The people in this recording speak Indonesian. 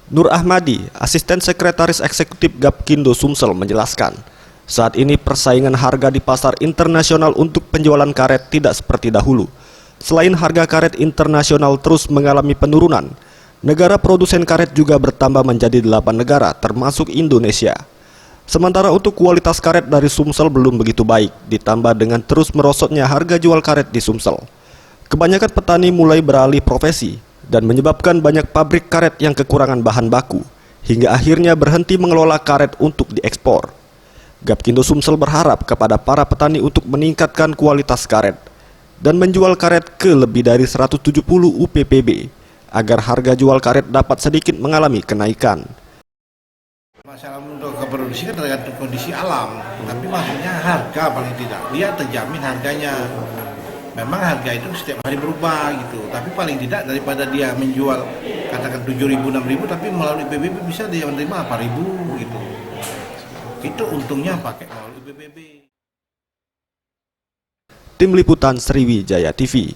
Nur Ahmadi, Asisten Sekretaris Eksekutif Gapkindo Sumsel menjelaskan, saat ini persaingan harga di pasar internasional untuk penjualan karet tidak seperti dahulu. Selain harga karet internasional terus mengalami penurunan, negara produsen karet juga bertambah menjadi 8 negara termasuk Indonesia. Sementara untuk kualitas karet dari Sumsel belum begitu baik, ditambah dengan terus merosotnya harga jual karet di Sumsel. Kebanyakan petani mulai beralih profesi dan menyebabkan banyak pabrik karet yang kekurangan bahan baku, hingga akhirnya berhenti mengelola karet untuk diekspor. Gapkindo Sumsel berharap kepada para petani untuk meningkatkan kualitas karet dan menjual karet ke lebih dari 170 UPPB agar harga jual karet dapat sedikit mengalami kenaikan. Masalah untuk keproduksi kan tergantung kondisi alam, tapi maksudnya harga paling tidak, dia terjamin harganya. Memang harga itu setiap hari berubah gitu, tapi paling tidak daripada dia menjual katakan 7.000, 6.000, tapi melalui PBB bisa dia menerima 4.000 gitu. Itu untungnya pakai melalui PBB. Tim Liputan Sriwijaya TV.